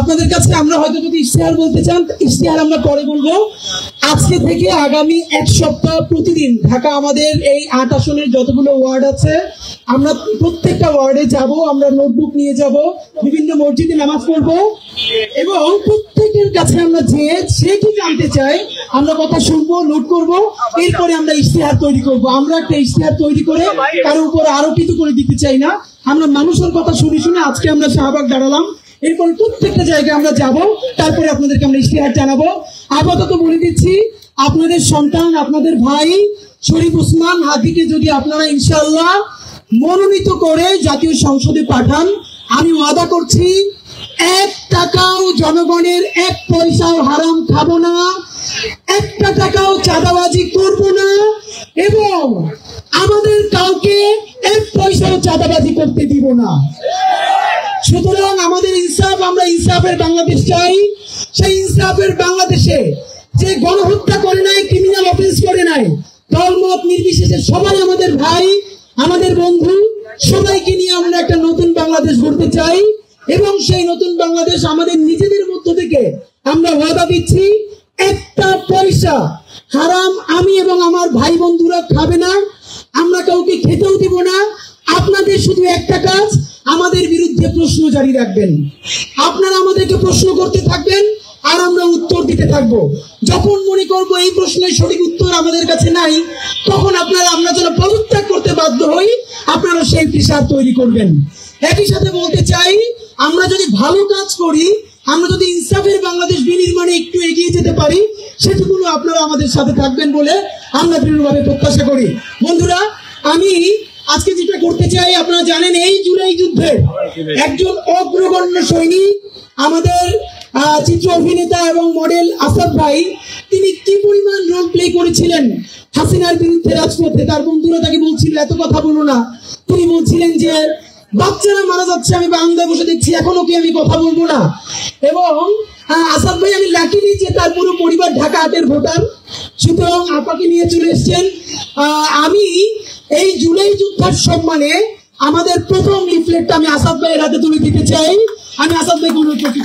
আপনাদের কাছে আমরা হয়তো যদি ইশতেহার বলতে চান, ইশতেহার আমরা পরে বলবো। আজকে থেকে আগামী এক সপ্তাহ প্রতিদিন ঢাকা আমাদের এই 8 আসনের যতগুলো ওয়ার্ড আছে, আমরা প্রত্যেকটা ওয়ার্ডে যাব, আমরা নোটবুক নিয়ে যাব, বিভিন্ন মসজিদে নামাজ পড়বো এবং প্রত্যেকের কাছে আমরা সে কি জানতে চাই আমরা কথা শুনবো, নোট করব, এরপরে আমরা ইশতেহার তৈরি করব। আমরা একটা ইশতেহার তৈরি করে কারোর উপর আরোপিত করে দিতে চাই না। আমরা মানুষের কথা শুনে শুনে আজকে আমরা শাহবাগ দাঁড়ালাম, এরপর প্রত্যেকটা জায়গায় আমরা যাব, তারপরে আপনাদেরকে আমরা ইশতেহার জানাবো। আপাতত বলে দিচ্ছি, আপনাদের সন্তান, আপনাদের ভাই শরীফ ওসমান হাদিকে যদি আপনারা ইনশাআল্লাহ মনোনীত করে জাতীয় সংসদে পাঠান, আমি ওয়াদা করছি 1 টাকাও জনগণের 1 পয়সাও হারাম খাবো না, 1টা টাকাও চাঁদাবাজি করব না এবং আমাদের কাউকে 1 পয়সাও চাঁদাবাজি করতে দিব না। সুতরাং আমাদের ইনসাফ, আমরা ইনসাফের বাংলাদেশ চাই। সেই ইনসাফের বাংলাদেশে যে গণহত্যা করে নাই, ক্রিমিনাল অফেন্স করে নাই, দলমত নির্বিশেষে সবাই আমাদের ভাই, আমাদের বন্ধু, সবাইকে নিয়ে আমরা একটা নতুন বাংলাদেশ গড়তে চাই এবং সেই নতুন বাংলাদেশ আমাদের নিজেদের মধ্য থেকে আমরা ওয়াদা দিচ্ছি 1টা পয়সা হারাম আমি এবং আমার ভাই বন্ধুরা খাবে না, আমরা কাউকে খেতেও দিব না। আপনাদের শুধু একটা কাজ, আমাদের বিরুদ্ধে প্রশ্ন জারি রাখবেন। আপনারা আমাদেরকে প্রশ্ন করতে থাকবেন আর আমরা উত্তর দিতে থাকবো। যখন মনে করবো এই প্রশ্নের সঠিক উত্তর আমাদের কাছে নাই, তখন আমরা যেন পদত্যাগ করতে বাধ্য হই, আপনারা সেই পেশার তৈরি করবেন। একই সাথে বলতে চাই, আমরা যদি ভালো কাজ করি, আমরা যদি ইনসাফের বাংলাদেশ বিনির্মাণে একটু এগিয়ে যেতে পারি, সেটুকুনো আপনারা আমাদের সাথে থাকবেন বলে আমরা দৃঢ়ভাবে প্রত্যাশা করি। বন্ধুরা, আমি আজকে যেটা করতে চাই, আপনারা জানেন এই জুলাই যুদ্ধে একজন অগ্রগণ্য সৈনিক, আমাদের চিত্র অভিনেতা এবং মডেল আসাদ ভাই, তিনি কি পরিমাণ রোল প্লে করেছিলেন হাসিনার বিরুদ্ধে রাজপথে। তার বন্ধুরা তাকে বলছিল এত কথা বলো না, তিনি বলছিলেন যে বাচ্চারা মারা যাচ্ছে, আমি বারান্দায় বসে দেখছি, এখনো কি আমি কথা বলবো না। এবং আসাদ ভাই, আমি লাকিলি যে তার পুরো পরিবার ঢাকা 8-এর ভোটার, সুতরাং আপাকে নিয়ে চলে এসছেন। আমি এই জুলাই যুদ্ধের সম্মানে আমাদের প্রথম লিফলেটটা আমি আসাদ ভাইয়ের হাতে তুলে দিতে চাই। আমি আসাদ ভাইকে অনুরোধ করছি।